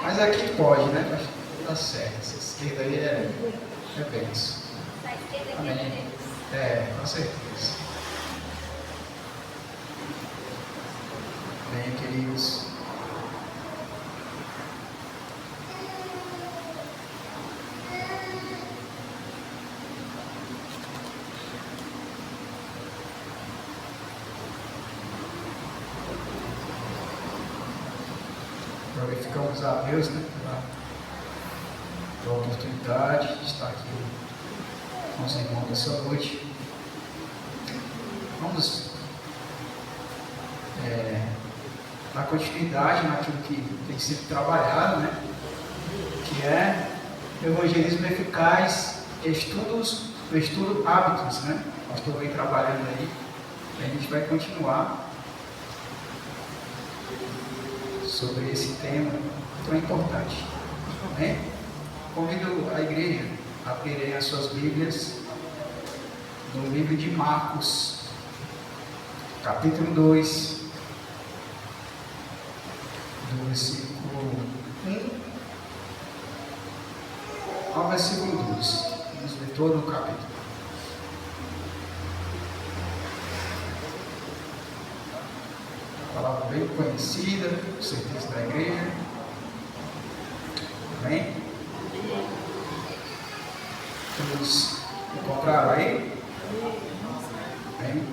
Mas aqui pode, né? Mas tá certo. Essa esquerda aí é benção. Amém. Com certeza. Bem, queridos. Glorificamos a Deus, né, pela oportunidade de estar aqui com os irmãos dessa noite. Vamos dar continuidade naquilo que tem sido trabalhado, né, que é o evangelismo eficaz, estudo hábitos, né? O pastor vem trabalhando aí, e a gente vai continuar sobre esse tema tão importante. Amém? Convido a igreja a abrirem as suas Bíblias no livro de Marcos, capítulo 2, do versículo 1 ao versículo 12. Vamos ler todo o capítulo. Palavra bem conhecida, com certeza, da igreja. Amém? Todos encontraram aí? Amém?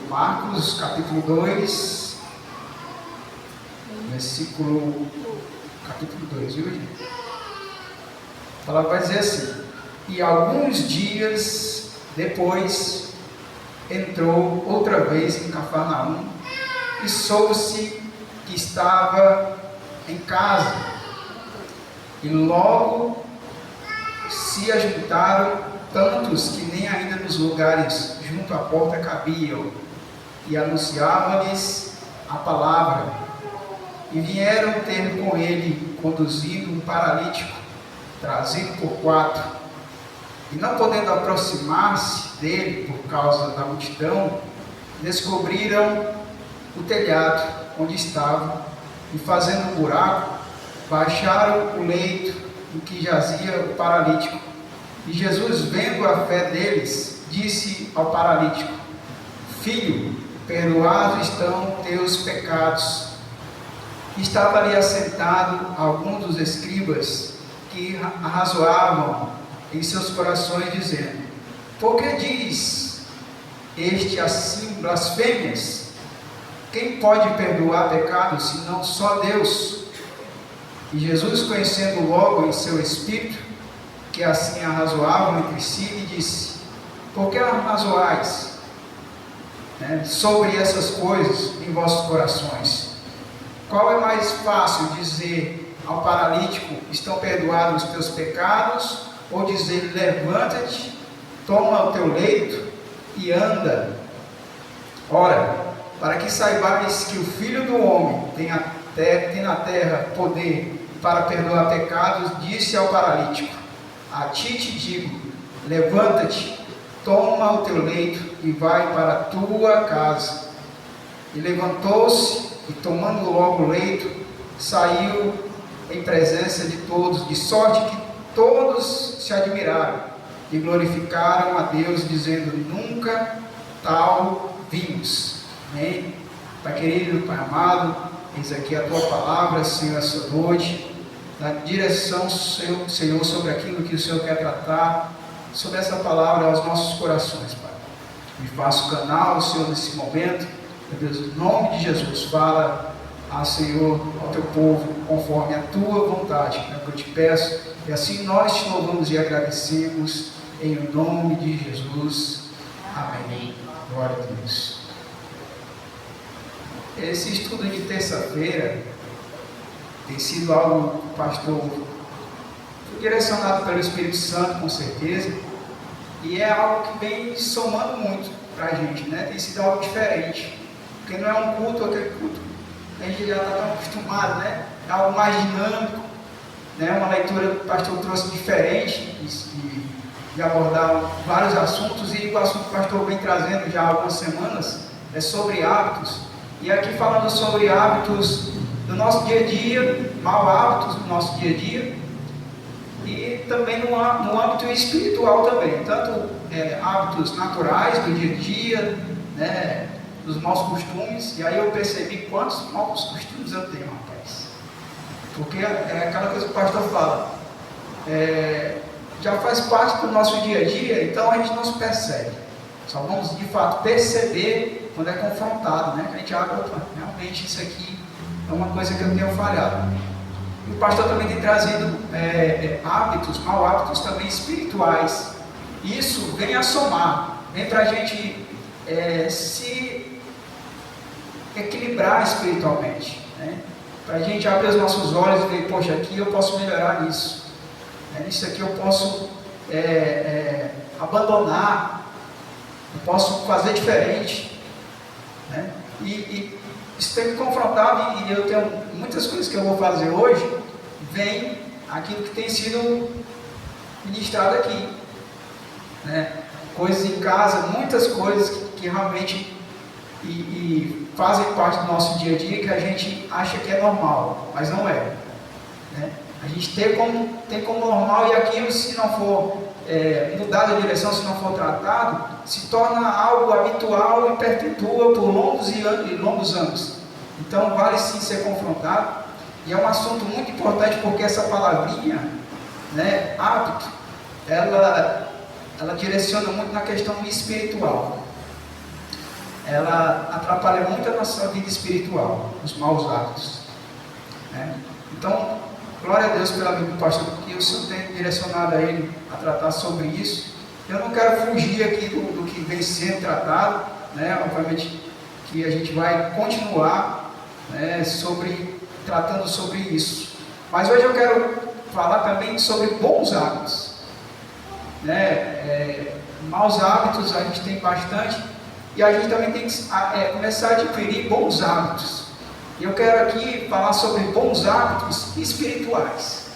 Marcos, capítulo 2, capítulo 2, viu, gente? A palavra vai dizer assim: e alguns dias depois entrou outra vez em Cafarnaum, e soube-se que estava em casa, e logo se ajuntaram tantos que nem ainda nos lugares junto à porta cabiam, e anunciava-lhes a palavra. E vieram ter com ele, conduzindo um paralítico, trazido por 4, e não podendo aproximar-se dele por causa da multidão, descobriram o telhado onde estava, e fazendo um buraco, baixaram o leito em que jazia o paralítico. E Jesus, vendo a fé deles, disse ao paralítico: filho, perdoados estão teus pecados. Estava ali assentado algum dos escribas, que arrazoavam em seus corações, dizendo: por que diz este assim blasfêmias? Quem pode perdoar pecados, senão só Deus? E Jesus, conhecendo logo em seu espírito que assim arrazoavam entre si, lhe disse: por que arrazoais sobre essas coisas em vossos corações? Qual é mais fácil, dizer ao paralítico: estão perdoados os teus pecados, ou dizer: levanta-te, toma o teu leito e anda? Ora, para que saibais que o Filho do Homem tem na terra poder para perdoar pecados, disse ao paralítico: a ti te digo, levanta-te, toma o teu leito e vai para a tua casa. E levantou-se, e tomando logo o leito, saiu em presença de todos, de sorte que todos se admiraram e glorificaram a Deus, dizendo: nunca tal vimos. Amém? Pai querido, Pai amado, eis aqui a tua palavra, Senhor, essa noite. Dá direção, Senhor, sobre aquilo que o Senhor quer tratar, sobre essa palavra aos nossos corações, Pai. Me faça o canal, Senhor, nesse momento. Meu Deus, em nome de Jesus, fala, Senhor, ao teu povo, conforme a tua vontade, é o que eu te peço. E assim nós te louvamos e agradecemos, em nome de Jesus. Amém. Glória a Deus. Esse estudo de terça-feira tem sido algo que o pastor foi direcionado pelo Espírito Santo, com certeza, e é algo que vem somando muito para a gente, né? Tem sido algo diferente, porque não é um culto, aquele culto a gente já está tão acostumado, né? É algo mais dinâmico, né? Uma leitura que o pastor trouxe diferente, de abordar vários assuntos, e o assunto que o pastor vem trazendo já há algumas semanas é sobre hábitos. E aqui falando sobre hábitos do nosso dia a dia, mau hábitos do nosso dia a dia, e também no âmbito espiritual também, tanto hábitos naturais do dia a dia, né, dos maus costumes. E aí eu percebi quantos maus costumes eu tenho, rapaz. Porque é aquela coisa que o pastor fala, já faz parte do nosso dia a dia, então a gente não se percebe. Só vamos de fato perceber quando é confrontado, né? Que a gente abre, opa, realmente isso aqui é uma coisa que eu tenho falhado. E o pastor também tem trazido hábitos, mau hábitos também espirituais. Isso vem a somar, vem para a gente se equilibrar espiritualmente, né? Para a gente abrir os nossos olhos e ver, poxa, aqui eu posso melhorar nisso, nisso aqui eu posso abandonar, eu posso fazer diferente, né? E isso tem me confrontado, e eu tenho muitas coisas que eu vou fazer hoje, vem aquilo que tem sido ministrado aqui, né? Coisas em casa, muitas coisas que realmente fazem parte do nosso dia a dia, que a gente acha que é normal, mas não é, né? A gente tem como normal, e aquilo, se não for mudado a direção, se não for tratado, se torna algo habitual e perpetua por longos anos. Então vale sim ser confrontado, e é um assunto muito importante, porque essa palavrinha, né, hábito, ela direciona muito na questão espiritual. Ela atrapalha muito a nossa vida espiritual, os maus hábitos, né? Então, glória a Deus pela vida do pastor, porque o Senhor tem direcionado a ele a tratar sobre isso. Eu não quero fugir aqui do que vem sendo tratado, né? Obviamente que a gente vai continuar, né, tratando sobre isso. Mas hoje eu quero falar também sobre bons hábitos, né? Maus hábitos a gente tem bastante, e a gente também tem que começar a adquirir bons hábitos. E eu quero aqui falar sobre bons hábitos espirituais,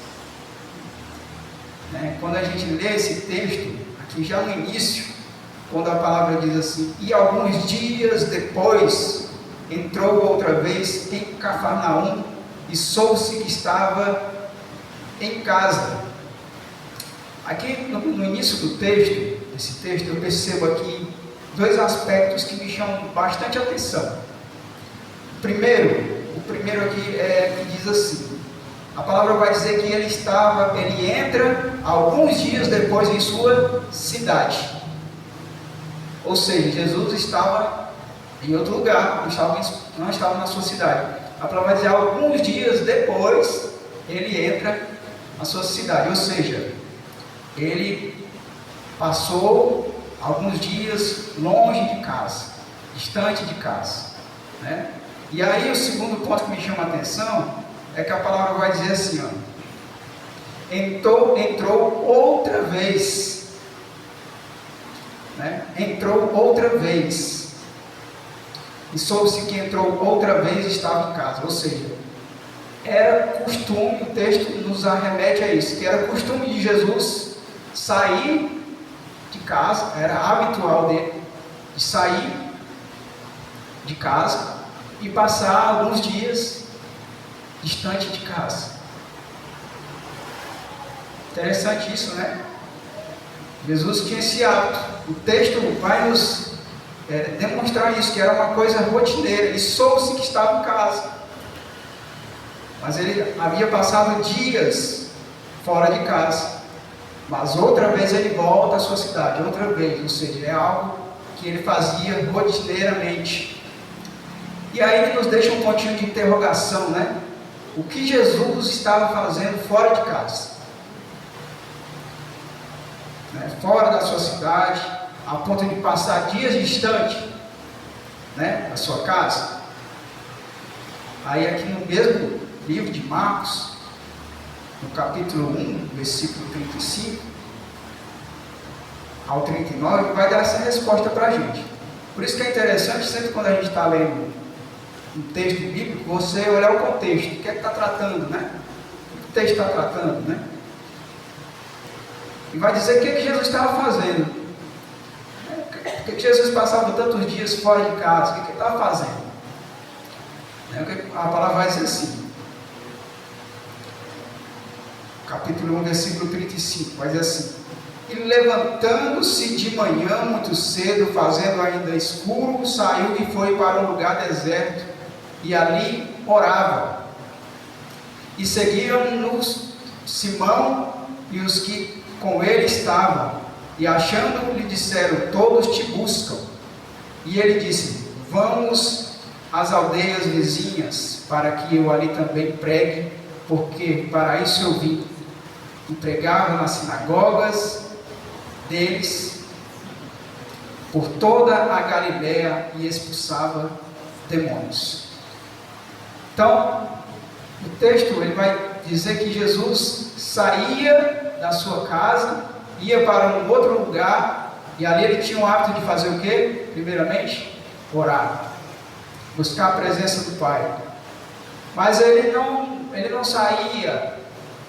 né? Quando a gente lê esse texto, aqui já no início, quando a palavra diz assim: e alguns dias depois entrou outra vez em Cafarnaum, e soube-se que estava em casa. Aqui no início do texto, desse texto, eu percebo aqui dois aspectos que me chamam bastante atenção. O primeiro aqui que diz assim: a palavra vai dizer que ele entra alguns dias depois em sua cidade. Ou seja, Jesus estava em outro lugar, não estava na sua cidade. A palavra vai dizer alguns dias depois ele entra na sua cidade. Ou seja, ele passou alguns dias longe de casa, distante de casa, né? E aí o segundo ponto que me chama a atenção é que a palavra vai dizer assim, ó: entrou outra vez, né? Entrou outra vez, e soube-se que entrou outra vez e estava em casa. Ou seja, era costume, o texto nos arremete a isso, que era costume de Jesus sair de casa, era habitual dele de sair de casa e passar alguns dias distante de casa. Interessante isso, né? Jesus tinha esse hábito. O texto vai nos demonstrar isso, que era uma coisa rotineira, e soube-se que estava em casa, mas ele havia passado dias fora de casa. Mas outra vez ele volta à sua cidade, outra vez, ou seja, é algo que ele fazia rotineiramente. E aí ele nos deixa um pontinho de interrogação, né? O que Jesus estava fazendo fora de casa? Né? Fora da sua cidade, a ponto de passar dias distante, né, da sua casa. Aí aqui no mesmo livro de Marcos, no capítulo 1, versículo 35 ao 39, vai dar essa resposta para a gente. Por isso que é interessante, sempre quando a gente está lendo um texto bíblico, você olhar o contexto, o que é que está tratando, né? O que o texto está tratando, né? E vai dizer o que Jesus estava fazendo. O que Por que Jesus passava tantos dias fora de casa? O que ele estava fazendo? A palavra vai dizer assim, capítulo 1, versículo 35, vai dizer assim: e levantando-se de manhã muito cedo, fazendo ainda escuro, saiu e foi para um lugar deserto, e ali orava. E seguiam-nos Simão e os que com ele estavam, e achando lhe disseram: todos te buscam. E ele disse: vamos às aldeias vizinhas, para que eu ali também pregue, porque para isso eu vim. E pregava nas sinagogas deles por toda a Galiléia e expulsava demônios. Então, o texto ele vai dizer que Jesus saía da sua casa, ia para um outro lugar, e ali ele tinha o hábito de fazer o quê? Primeiramente, orar, buscar a presença do Pai. Mas ele não saía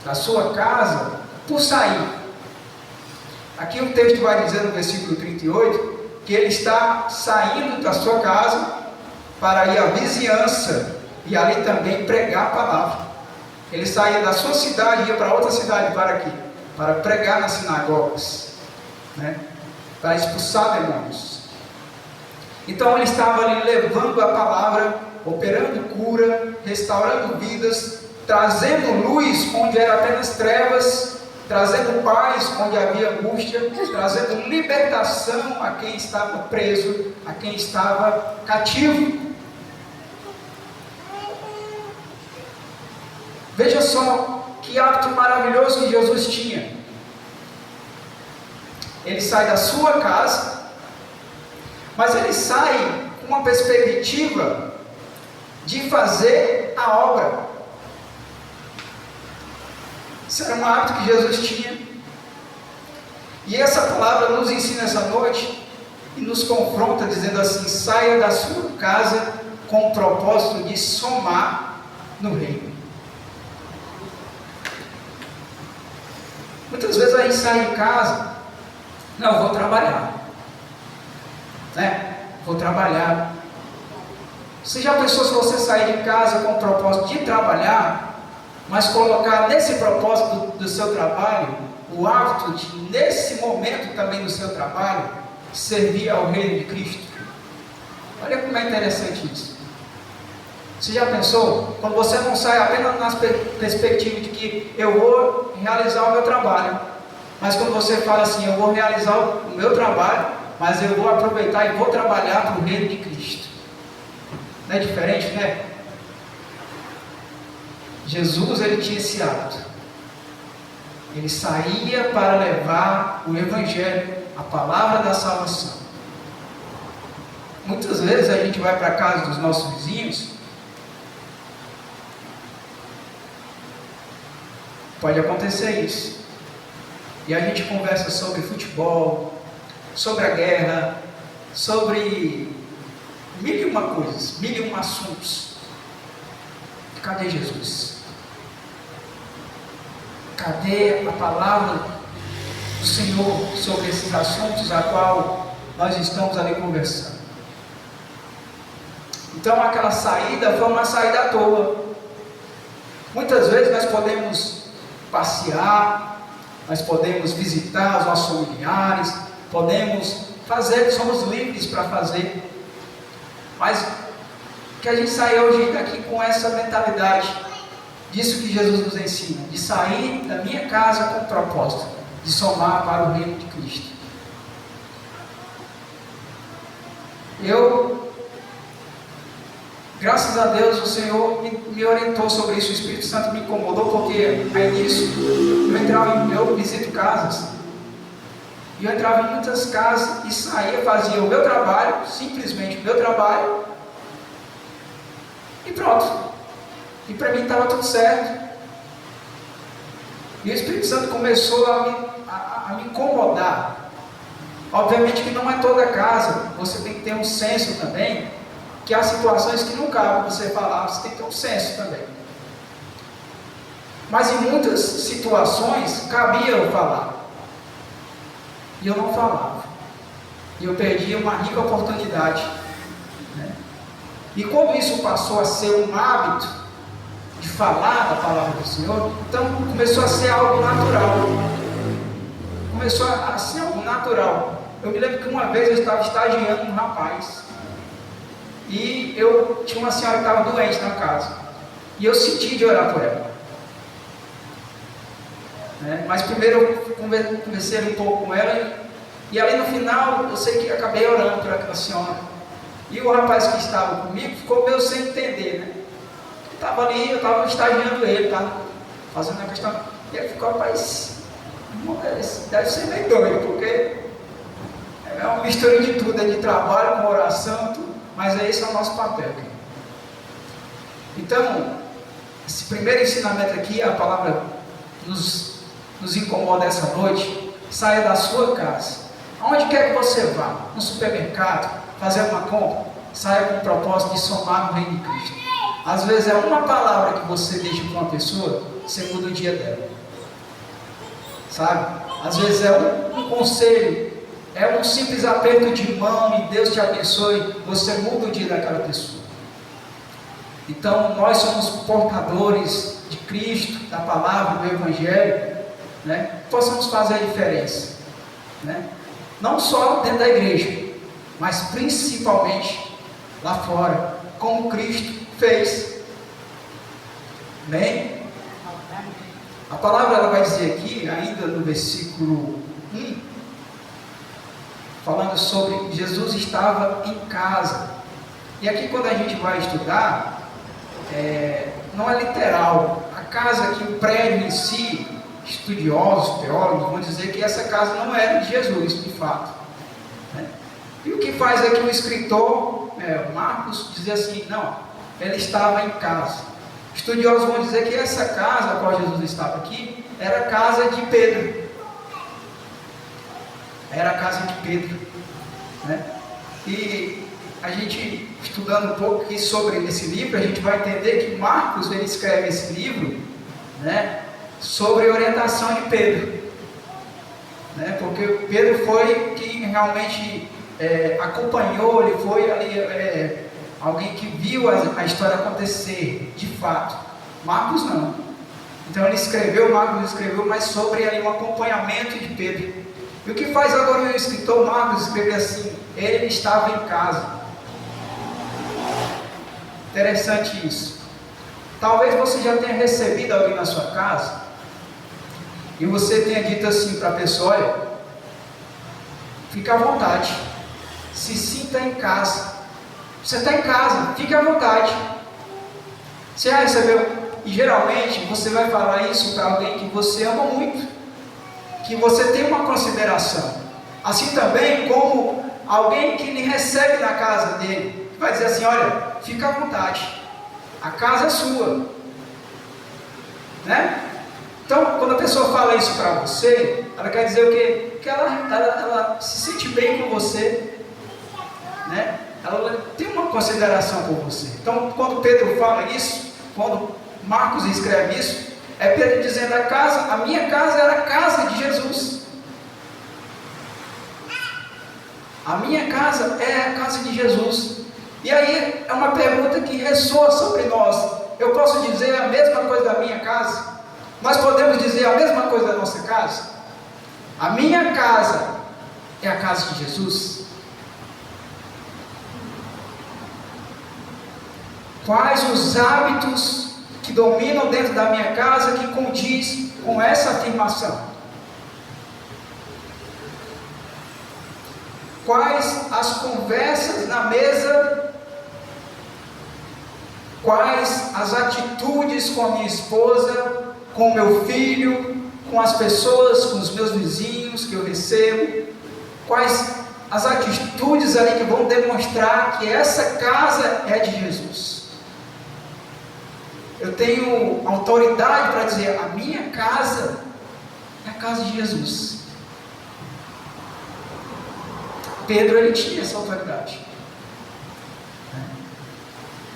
da sua casa por sair. Aqui o texto vai dizer no versículo 38 que ele está saindo da sua casa para ir à vizinhança e ali também pregar a palavra. Ele saía da sua cidade e ia para outra cidade. Para quê? Para pregar nas sinagogas, para expulsar demônios. Então ele estava ali levando a palavra, operando cura, restaurando vidas, trazendo luz onde era apenas trevas, trazendo paz onde havia angústia, trazendo libertação a quem estava preso, a quem estava cativo. Veja só que hábito maravilhoso que Jesus tinha. Ele sai da sua casa, mas ele sai com uma perspectiva de fazer a obra. Isso era um hábito que Jesus tinha. E essa palavra nos ensina essa noite e nos confronta dizendo assim: saia da sua casa com o propósito de somar no reino. Muitas vezes a gente sai de casa, não, vou trabalhar, vou trabalhar. Você já pensou se você sair de casa com o propósito de trabalhar, mas colocar nesse propósito do seu trabalho o hábito de, nesse momento também do seu trabalho, servir ao reino de Cristo? Olha como é interessante isso. Você já pensou? Quando você não sai apenas na perspectiva de que eu vou realizar o meu trabalho, mas quando você fala assim: eu vou realizar o meu trabalho, mas eu vou aproveitar e vou trabalhar para o reino de Cristo. Não é diferente, né? Jesus, ele tinha esse hábito. Ele saía para levar o Evangelho, a palavra da salvação. Muitas vezes a gente vai para a casa dos nossos vizinhos, pode acontecer isso, e a gente conversa sobre futebol, sobre a guerra, sobre mil e uma coisas, mil e um assuntos. Cadê Jesus? Cadê a palavra do Senhor sobre esses assuntos a qual nós estamos ali conversando? Então aquela saída foi uma saída à toa. Muitas vezes nós podemos passear, nós podemos visitar os nossos familiares, podemos fazer, somos livres para fazer, mas que a gente saia hoje daqui com essa mentalidade, disso que Jesus nos ensina, de sair da minha casa com o propósito de somar para o reino de Cristo. Graças a Deus, o Senhor me orientou sobre isso, o Espírito Santo me incomodou, porque aí nisso, eu visito casas, e eu entrava em muitas casas e saía, fazia o meu trabalho, simplesmente o meu trabalho, e pronto. E para mim estava tudo certo. E o Espírito Santo começou a me incomodar. Obviamente que não é toda casa, você tem que ter um senso também, que há situações que não cabe você falar, você tem que ter um senso também. Mas em muitas situações cabia eu falar, e eu não falava. E eu perdi uma rica oportunidade, né? E como isso passou a ser um hábito de falar da palavra do Senhor, então começou a ser algo natural. Começou a ser algo natural. Eu me lembro que uma vez eu estava estagiando um rapaz, e eu tinha uma senhora que estava doente na casa, e eu senti de orar por ela, né? Mas primeiro eu conversei um pouco com ela, e ali no final eu sei que acabei orando por aquela senhora, e o rapaz que estava comigo ficou meio sem entender, né? Estava ali, eu estava estagiando ele, tá? Fazendo a questão, e ele ficou, rapaz, deve ser meio doido, porque é uma mistura de tudo, é de trabalho com oração, tudo. Mas esse é o nosso papel aqui. Então, esse primeiro ensinamento aqui, a palavra nos incomoda essa noite. Saia da sua casa, aonde quer que você vá, no supermercado, fazer uma compra, saia com o propósito de somar no reino de Cristo. Às vezes é uma palavra que você deixa com uma pessoa, você muda o dia dela, sabe? Às vezes é um conselho, é um simples aperto de mão e Deus te abençoe, você muda o dia daquela pessoa. Então nós somos portadores de Cristo, da palavra, do Evangelho, né? Possamos fazer a diferença, né? Não só dentro da igreja, mas principalmente lá fora, como Cristo fez. Amém? A palavra ela vai dizer aqui, ainda no versículo 1, falando sobre Jesus estava em casa. E aqui quando a gente vai estudar, não é literal. A casa aqui, o prédio em si, estudiosos, teólogos vão dizer que essa casa não era de Jesus, de fato, né? E o que faz aqui o escritor, Marcos, dizer assim, não, ele estava em casa. Estudiosos vão dizer que essa casa a qual Jesus estava aqui, era a casa de Pedro. Era a casa de Pedro, né? E a gente, estudando um pouco aqui sobre esse livro, a gente vai entender que Marcos, ele escreve esse livro, né, sobre orientação de Pedro, né? Porque Pedro foi quem realmente acompanhou, ele foi ali, alguém que viu a história acontecer, de fato. Marcos não. Então Marcos escreveu mais sobre ali, um acompanhamento de Pedro. E o que faz agora o escritor Marcos escrever assim? Ele estava em casa. Interessante isso. Talvez você já tenha recebido alguém na sua casa, e você tenha dito assim para a pessoa, olha, fica à vontade, se sinta em casa. Você está em casa, fique à vontade. Você já recebeu? E geralmente você vai falar isso para alguém que você ama muito, que você tem uma consideração. Assim também como alguém que lhe recebe na casa dele, vai dizer assim, olha, fica à vontade, a casa é sua, né? Então, quando a pessoa fala isso para você, ela quer dizer o quê? Que ela se sente bem com você, né? Ela tem uma consideração por você. Então, quando Pedro fala isso, quando Marcos escreve isso, é Pedro dizendo, a minha casa era a casa de Jesus. A minha casa é a casa de Jesus. E aí é uma pergunta que ressoa sobre nós. Eu posso dizer a mesma coisa da minha casa? Nós podemos dizer a mesma coisa da nossa casa? A minha casa é a casa de Jesus? Quais os hábitos que dominam dentro da minha casa que condiz com essa afirmação? Quais as conversas na mesa? Quais as atitudes com a minha esposa, com o meu filho, com as pessoas, com os meus vizinhos que eu recebo? Quais as atitudes ali que vão demonstrar que essa casa é de Jesus? Eu tenho autoridade para dizer, a minha casa é a casa de Jesus. Pedro, ele tinha essa autoridade.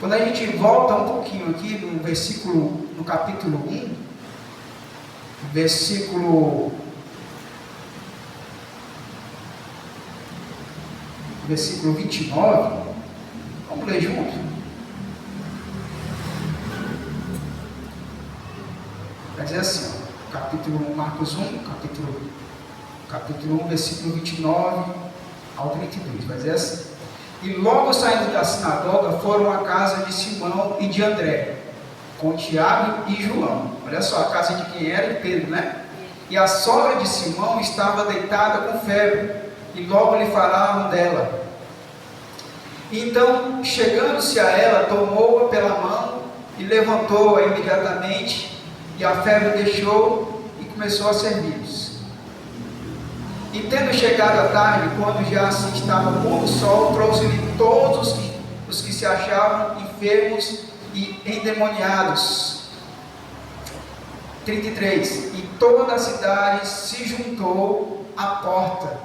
Quando a gente volta um pouquinho aqui no capítulo 1, versículo versículo 29. Vamos ler junto? Vai dizer assim, ó, capítulo Marcos 1, capítulo 1, versículo 29 ao 32. Vai dizer assim: e logo saindo da sinagoga, foram à casa de Simão e de André, com Tiago e João. Olha só, a casa de quem era? De Pedro, né? E a sogra de Simão estava deitada com febre, e logo lhe falaram dela. Então, chegando-se a ela, tomou-a pela mão e levantou-a imediatamente, e a febre deixou e começou a servir-os. E tendo chegado a tarde, quando já se estava pondo o sol, trouxe-lhe todos os que se achavam enfermos e endemoniados. 33. E toda a cidade se juntou à porta.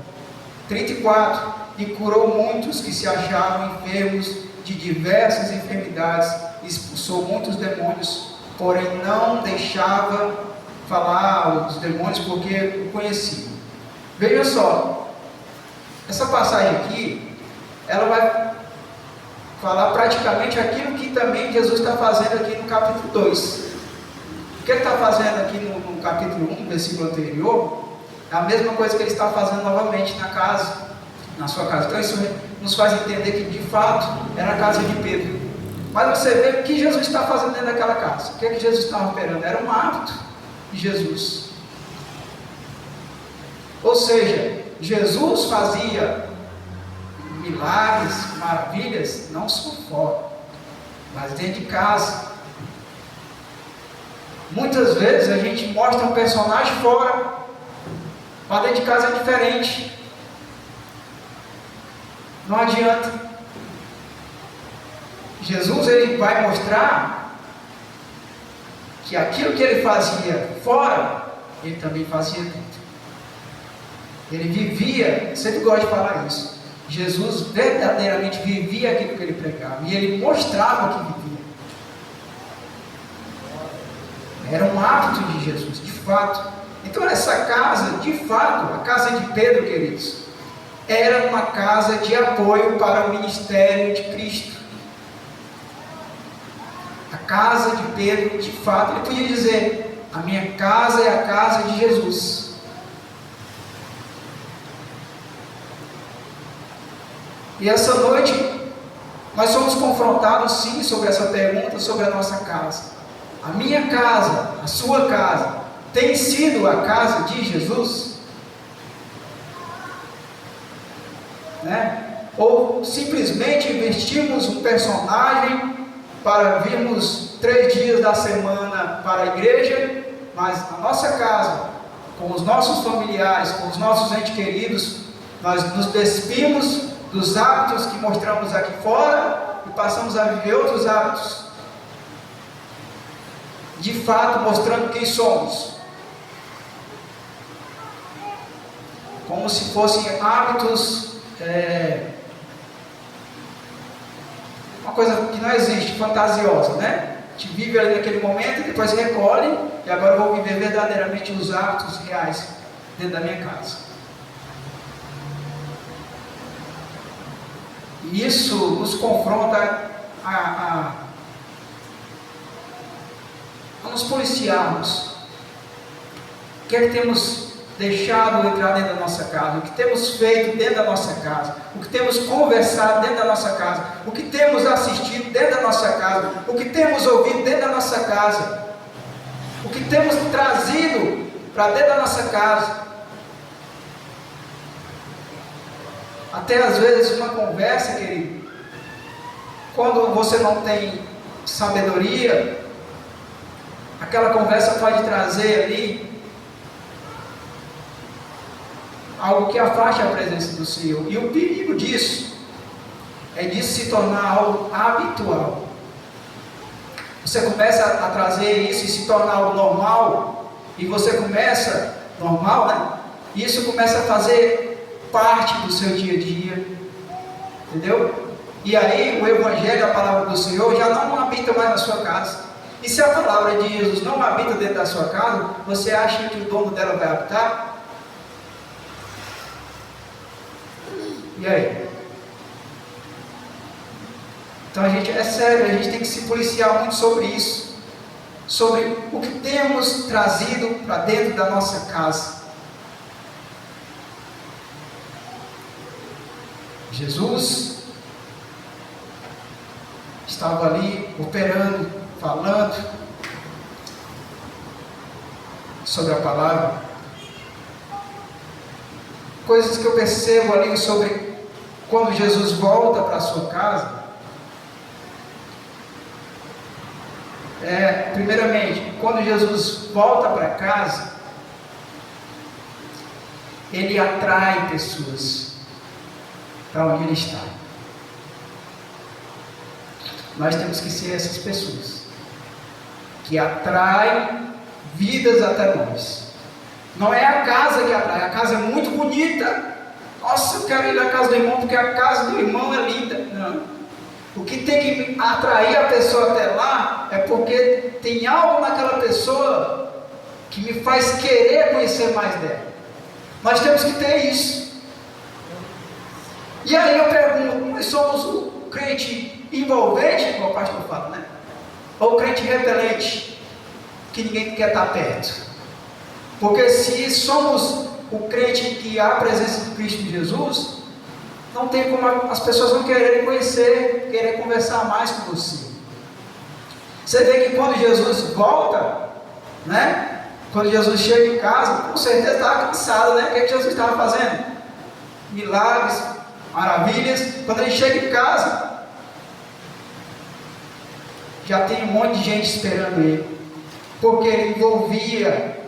34. E curou muitos que se achavam enfermos de diversas enfermidades, expulsou muitos demônios, porém não deixava falar os demônios, porque o conheciam. Veja só, essa passagem aqui, ela vai falar praticamente aquilo que também Jesus está fazendo aqui no capítulo 2. O que ele está fazendo aqui no capítulo 1, versículo anterior, é a mesma coisa que ele está fazendo novamente na sua casa. Então isso nos faz entender que de fato era a casa de Pedro. Mas você vê o que Jesus está fazendo dentro daquela casa. O que é que Jesus estava operando? Era um hábito de Jesus. Ou seja, Jesus fazia milagres, maravilhas, não só fora, mas dentro de casa. Muitas vezes a gente mostra um personagem fora, mas dentro de casa é diferente. Não adianta. Jesus, ele vai mostrar que aquilo que ele fazia fora, ele também fazia dentro. Ele vivia, sempre gosto de falar isso, Jesus verdadeiramente vivia aquilo que ele pregava, e ele mostrava que vivia. Era um hábito de Jesus, de fato. Então essa casa, de fato, a casa de Pedro, queridos, era uma casa de apoio para o ministério de Cristo. A casa de Pedro, de fato, ele podia dizer: a minha casa é a casa de Jesus. E essa noite, nós somos confrontados sim sobre essa pergunta, sobre a nossa casa. A minha casa, a sua casa, tem sido a casa de Jesus? Né? Ou simplesmente investimos um personagem para virmos 3 dias da semana para a igreja, mas na nossa casa, com os nossos familiares, com os nossos entes queridos, nós nos despimos dos hábitos que mostramos aqui fora e passamos a viver outros hábitos, de fato mostrando quem somos, como se fossem hábitos, uma coisa que não existe, fantasiosa, né? A gente vive ali naquele momento e depois recolhe, e agora eu vou viver verdadeiramente os hábitos reais dentro da minha casa. E isso nos confronta a nos policiarmos. O que é que temos deixado entrar dentro da nossa casa? O que temos feito dentro da nossa casa? O que temos conversado dentro da nossa casa? O que temos assistido dentro da nossa casa? O que temos ouvido dentro da nossa casa? O que temos trazido para dentro da nossa casa? Até às vezes uma conversa, querido, quando você não tem sabedoria, aquela conversa pode trazer ali algo que afaste a presença do Senhor. E o perigo disso é disso se tornar algo habitual. Você começa a trazer isso e se tornar algo normal, e você começa, normal, né? E isso começa a fazer parte do seu dia a dia, entendeu? E aí o Evangelho, a palavra do Senhor, já não habita mais na sua casa. E se a palavra de Jesus não habita dentro da sua casa, você acha que o dono dela vai habitar? E aí? Então é sério, a gente tem que se policiar muito sobre isso, sobre o que temos trazido para dentro da nossa casa. Jesus estava ali operando, falando sobre a palavra. Coisas que eu percebo ali sobre quando Jesus volta para a sua casa. Primeiramente, quando Jesus volta para casa, ele atrai pessoas para onde ele está. Nós temos que ser essas pessoas que atraem vidas até nós. Não é a casa que atrai, a casa é muito bonita. Nossa, eu quero ir na casa do irmão porque a casa do irmão é linda. Não. O que tem que atrair a pessoa até lá é porque tem algo naquela pessoa que me faz querer conhecer mais dela. Nós temos que ter isso. E aí eu pergunto, nós somos o crente envolvente, como o pastor fala, né? Ou o crente repelente, que ninguém quer estar perto? Porque se somos o crente que há a presença de Cristo Jesus, não tem como as pessoas não quererem conhecer, querer conversar mais com você. Você vê que quando Jesus volta, né? Quando Jesus chega em casa, com certeza estava cansado, né? O que Jesus estava fazendo? Milagres, maravilhas. Quando ele chega em casa, já tem um monte de gente esperando ele, porque ele envolvia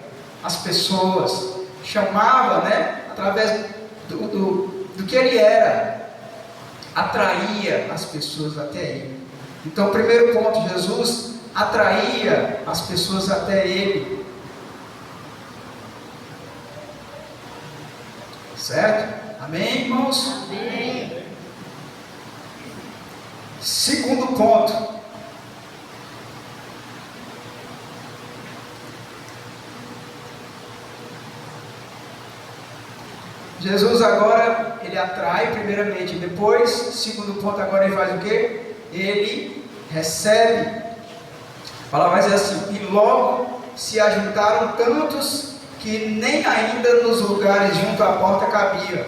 as pessoas, chamava, né? Através do que ele era, atraía as pessoas até ele. Então, o primeiro ponto, Jesus atraía as pessoas até ele. Certo? Amém, irmãos? Amém. Segundo ponto. Jesus agora, ele atrai primeiramente, depois, segundo ponto, agora ele faz o quê? Ele recebe. A palavra vai dizer assim, e logo se ajuntaram tantos que nem ainda nos lugares junto à porta cabia.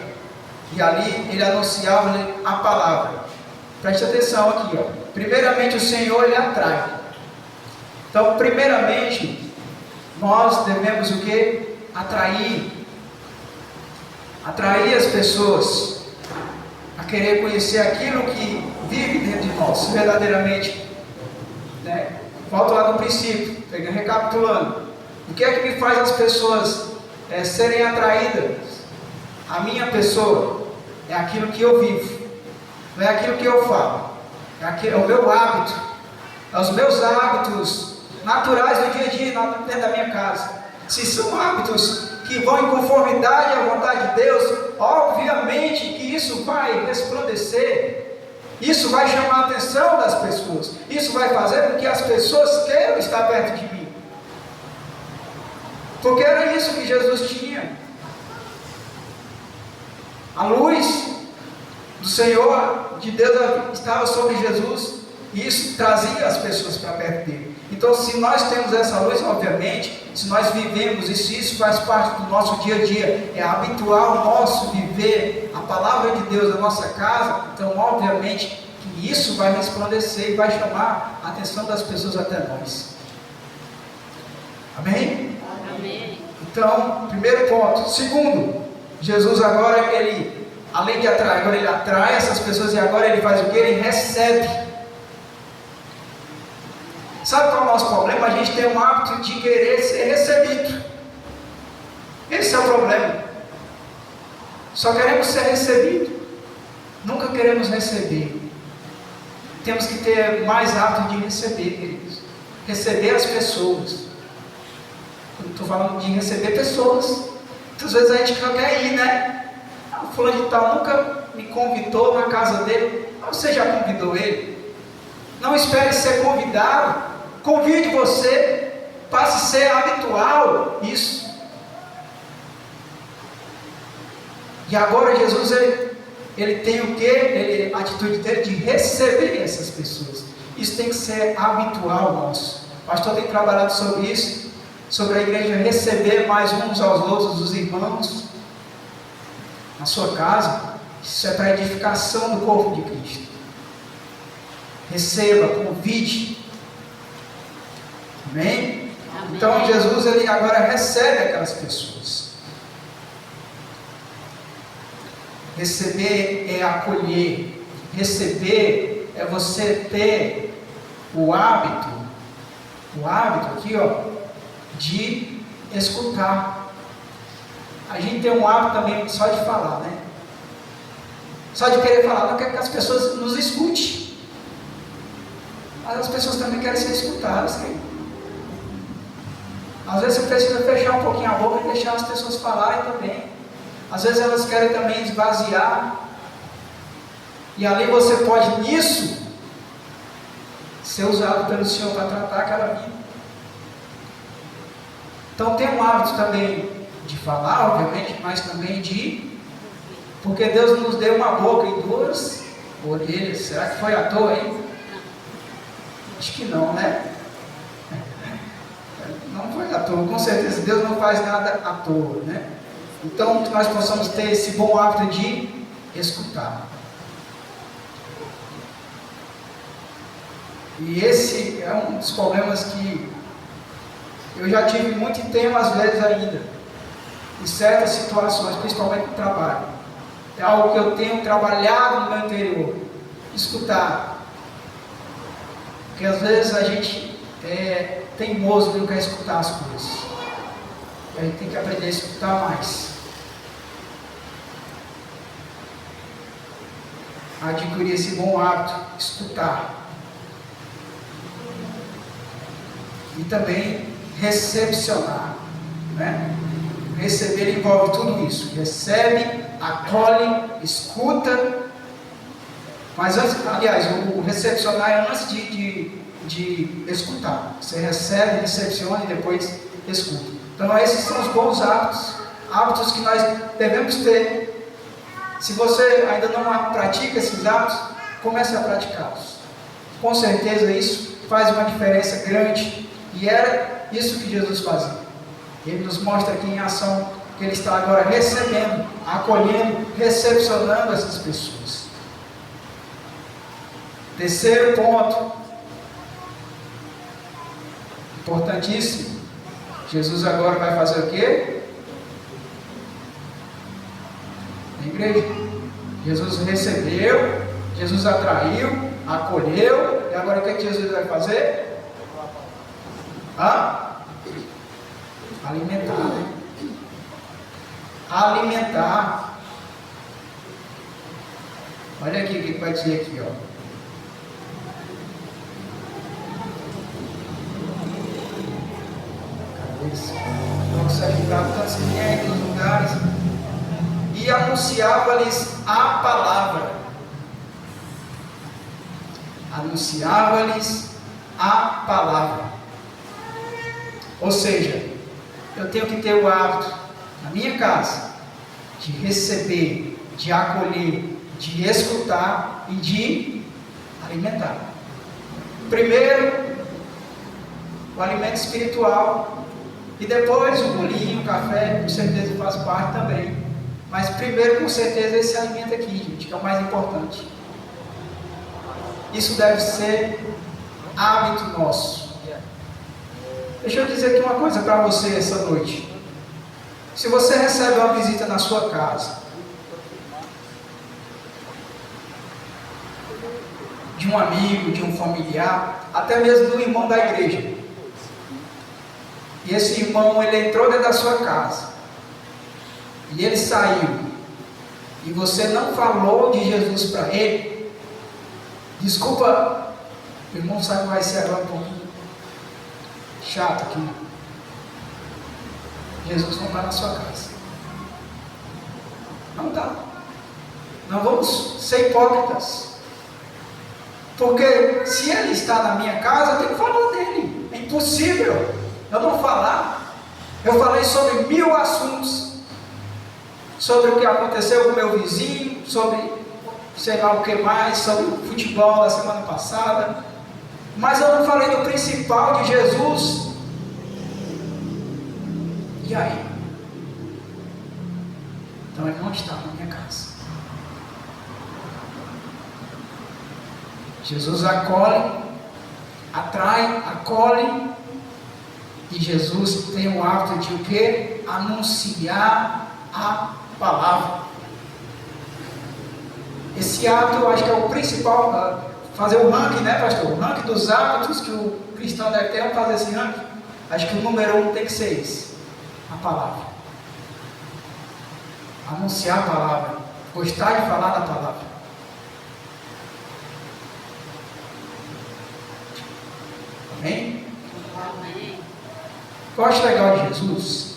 E ali ele anunciava a palavra. Preste atenção aqui, ó. Primeiramente o Senhor, ele atrai. Então, primeiramente, nós devemos o quê? Atrair as pessoas a querer conhecer aquilo que vive dentro de nós, verdadeiramente, né? Volto lá no princípio, recapitulando. O que é que me faz as pessoas serem atraídas? A minha pessoa é aquilo que eu vivo, não é aquilo que eu falo, é o meu hábito, é os meus hábitos naturais do dia a dia dentro da minha casa. Se são hábitos que vão em conformidade à vontade de Deus, obviamente que isso vai resplandecer, isso vai chamar a atenção das pessoas, isso vai fazer com que as pessoas queiram estar perto de mim, porque era isso que Jesus tinha. A luz do Senhor, de Deus, estava sobre Jesus, e isso trazia as pessoas para perto dele. Então, se nós temos essa luz, obviamente, se nós vivemos, e se isso faz parte do nosso dia a dia, é habitual nosso viver a palavra de Deus na nossa casa, então, obviamente, que isso vai resplandecer e vai chamar a atenção das pessoas até nós. Amém? Amém. Então, primeiro ponto. Segundo, Jesus agora, ele, além de atrair, agora ele atrai essas pessoas e agora ele faz o que? Ele recebe. Sabe qual é o nosso problema? A gente tem um hábito de querer ser recebido. Esse é o problema. Só queremos ser recebidos, nunca queremos receber. Temos que ter mais hábito de receber, queridos. Receber as pessoas. Eu estou falando de receber pessoas. Muitas vezes a gente não quer ir, né? O fulano de tal nunca me convidou na casa dele. Você já convidou ele? Não espere ser convidado. Convide você, passe a ser habitual isso. E agora Jesus, ele ele tem o quê? A atitude dele de receber essas pessoas. Isso tem que ser habitual nosso. O pastor tem trabalhado sobre isso, sobre a igreja receber mais uns aos outros, os irmãos, na sua casa. Isso é para a edificação do corpo de Cristo. Receba, convide. Amém? Amém. Então Jesus, ele agora recebe aquelas pessoas. Receber é acolher. Receber é você ter o hábito aqui, ó, de escutar. A gente tem um hábito também só de falar, né? Só de querer falar, não quer que as pessoas nos escutem. Mas as pessoas também querem ser escutadas, querido. Às vezes você precisa fechar um pouquinho a boca e deixar as pessoas falarem também. Às vezes elas querem também esvaziar. E ali você pode, nisso, ser usado pelo Senhor para tratar aquela vida. Então tem um hábito também de falar, obviamente, mas também de... Porque Deus nos deu uma boca e duas orelhas. Será que foi à toa, hein? Acho que não, né? Não foi à toa, com certeza. Deus não faz nada à toa, né? Então, que nós possamos ter esse bom hábito de escutar. E esse é um dos problemas que eu já tive muito e tenho às vezes ainda, em certas situações, principalmente no trabalho. É algo que eu tenho trabalhado no meu interior, escutar. Porque às vezes a gente é teimoso e não quer escutar as coisas. A gente tem que aprender a escutar mais. Adquirir esse bom hábito, escutar. E também recepcionar, né? Receber envolve tudo isso. Recebe, acolhe, escuta. Mas antes, aliás, o recepcionar é antes de escutar. Você recebe, recepciona e depois escuta. Então esses são os bons hábitos. Hábitos que nós devemos ter. Se você ainda não pratica esses hábitos, comece a praticá-los. Com certeza isso faz uma diferença grande. E era isso que Jesus fazia. Ele nos mostra aqui em ação que Ele está agora recebendo, acolhendo, recepcionando essas pessoas. Terceiro ponto, importantíssimo. Jesus agora vai fazer o quê? Na igreja. Jesus recebeu, Jesus atraiu, acolheu, e agora o que é que Jesus vai fazer? Alimentar, né? Alimentar. Olha aqui o que vai dizer aqui, ó. Não se ajudava tantos que vinham nos lugares e anunciava-lhes a palavra. Anunciava-lhes a palavra. Ou seja, eu tenho que ter o hábito, na minha casa, de receber, de acolher, de escutar e de alimentar. Primeiro, o alimento espiritual, e depois o bolinho, o café, com certeza faz parte também. Mas primeiro, com certeza, esse alimento aqui, gente, que é o mais importante. Isso deve ser hábito nosso. Deixa eu dizer aqui uma coisa para você essa noite. Se você recebe uma visita na sua casa, de um amigo, de um familiar, até mesmo do irmão da igreja, e esse irmão, ele entrou dentro da sua casa, e ele saiu, e você não falou de Jesus para ele, desculpa, o irmão sabe que vai ser agora um pouquinho chato aqui. Jesus não está na sua casa. Não está. Não vamos ser hipócritas. Porque se ele está na minha casa, eu tenho que falar dele. É impossível eu não falar. Eu falei sobre 1000 assuntos. Sobre o que aconteceu com meu vizinho, sobre sei lá o que mais, sobre o futebol da semana passada, mas eu não falei do principal de Jesus. E aí? Então ele não está na minha casa. Jesus acolhe, e Jesus tem o hábito de o quê? Anunciar a palavra. Esse hábito eu acho que é o principal, fazer o ranking, né, pastor? O ranking dos hábitos que o cristão deve ter, vamos fazer esse ranking. Acho que o número 1 tem que ser esse, a palavra. Anunciar a palavra, gostar de falar da palavra. Amém? Amém. O que eu acho legal de Jesus,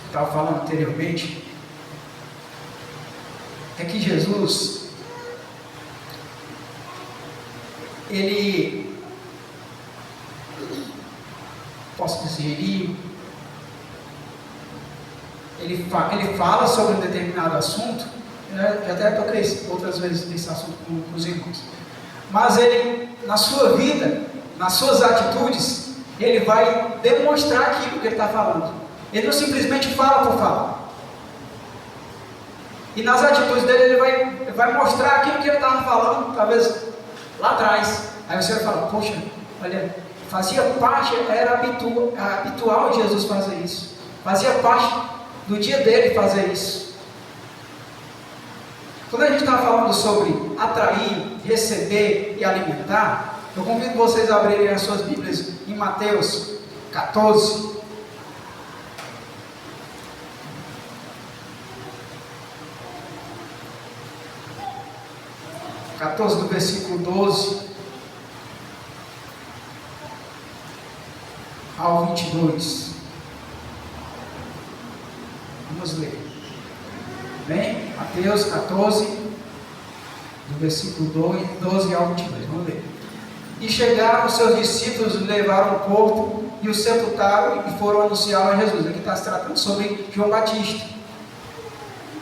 estava falando anteriormente, é que Jesus, ele, posso dizer, ele fala sobre um determinado assunto, né? Já até toquei outras vezes nesse assunto com os irmãos, mas ele, na sua vida, nas suas atitudes, ele vai demonstrar aquilo que ele está falando. Ele não simplesmente fala por falar. E nas atitudes dele, ele vai mostrar aquilo que ele estava falando, talvez lá atrás. Aí você vai falar, poxa, olha, fazia parte, era habitual de Jesus fazer isso. Fazia parte do dia dele fazer isso. Quando a gente está falando sobre atrair, receber e alimentar, eu convido vocês a abrirem as suas Bíblias em Mateus 14. Do versículo 12 ao 22. Vamos ler. Bem, Mateus 14, do versículo 12 ao 22. Vamos ler. E chegaram os seus discípulos, levaram o corpo e o sepultaram e foram anunciá-lo a Jesus. Aqui está se tratando sobre João Batista.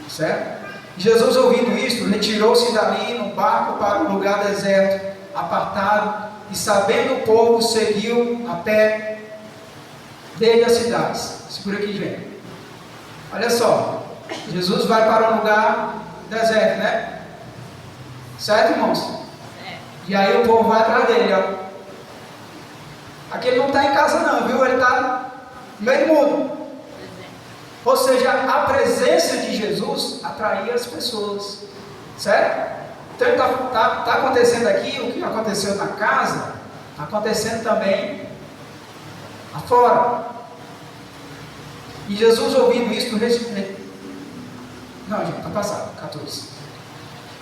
Certo? Jesus, ouvindo isto, retirou-se dali no barco para um lugar deserto, apartado, e sabendo o povo, seguiu a pé desde as cidades. Segura aqui, gente. Olha só, Jesus vai para um lugar deserto, né? Certo, irmãos? E aí o povo vai atrás dele, ó. Aqui ele não está em casa não, viu? Ele está no meio do mundo. Ou seja, a presença de Jesus atraía as pessoas, certo? Então está acontecendo aqui o que aconteceu na casa, está acontecendo também afora. E Jesus, ouvindo isso, não, gente, está passado, 14.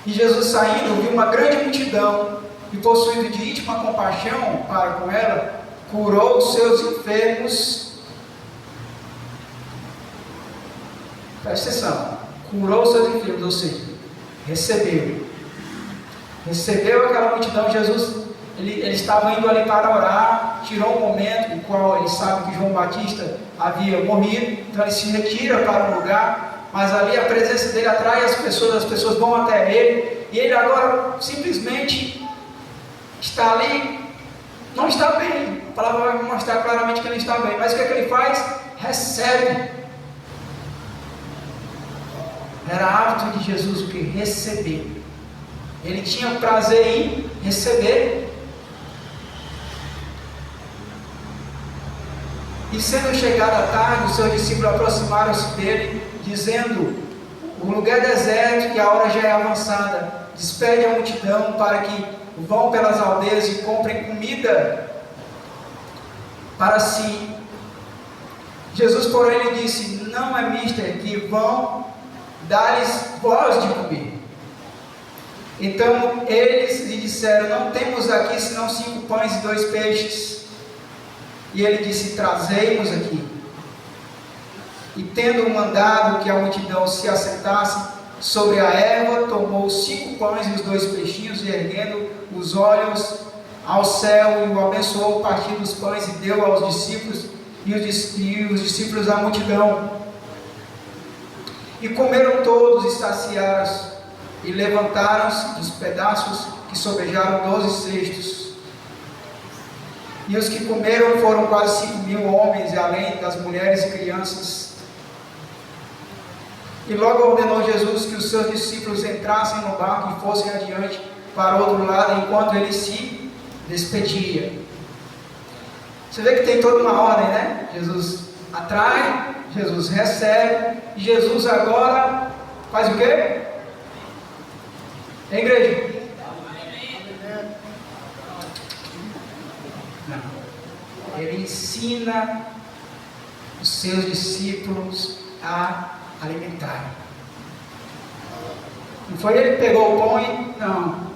E Jesus, saindo, viu uma grande multidão, e possuído de íntima compaixão para com ela, curou os seus enfermos. Presta atenção, curou os seus enfermos, ou seja, recebeu aquela multidão. Jesus, ele estava indo ali para orar, tirou um momento no qual ele sabe que João Batista havia morrido, então ele se retira para um lugar, mas ali a presença dele atrai as pessoas vão até ele, e ele agora simplesmente está ali, não está bem. A palavra vai mostrar claramente que ele está bem, mas o que é que ele faz? Recebe. Era hábito de Jesus o que? Receber. Ele tinha prazer em receber. E sendo chegada a tarde, os seus discípulos aproximaram-se dele, dizendo: o lugar é deserto e a hora já é avançada. Despede a multidão para que vão pelas aldeias e comprem comida para si. Jesus, porém, lhe disse: não é mister que vão dar-lhes voz de comer. Então eles lhe disseram: não temos aqui senão 5 pães e 2 peixes. E ele disse: trazei-nos aqui. E tendo mandado que a multidão se assentasse sobre a erva, tomou os 5 pães e os 2 peixinhos, e erguendo os olhos ao céu, e o abençoou, partindo os pães, e deu aos discípulos, e os discípulos à multidão. E comeram todos e e levantaram-se dos pedaços que sobejaram 12 cestos. E os que comeram foram quase 5.000 homens, e além das mulheres e crianças. E logo ordenou Jesus que os seus discípulos entrassem no barco e fossem adiante para o outro lado, enquanto ele se despedia. Você vê que tem toda uma ordem, né? Jesus atrai, Jesus recebe, e Jesus agora faz o quê? É igreja? Não. Ele ensina os seus discípulos a alimentar. Não foi ele que pegou o pão e... Não.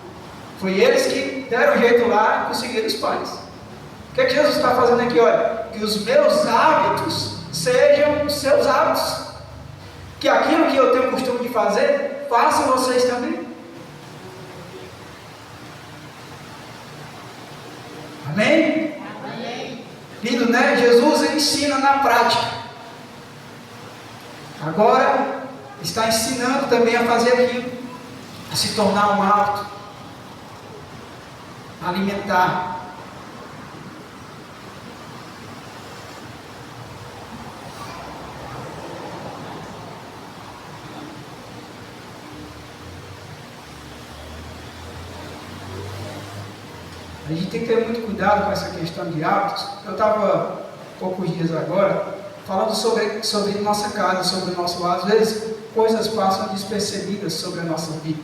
Foi eles que deram jeito lá e conseguiram os pães. O que é que Jesus está fazendo aqui? Olha, que os meus hábitos sejam os seus hábitos. Que aquilo que eu tenho o costume de fazer, façam vocês também. Amém? Amém. Lindo, né? Jesus ensina na prática. Agora está ensinando também a fazer aquilo, a se tornar um hábito, a alimentar. A gente tem que ter muito cuidado com essa questão de hábitos. Eu estava poucos dias agora falando sobre nossa casa, sobre o nosso lado. Às vezes coisas passam despercebidas sobre a nossa vida.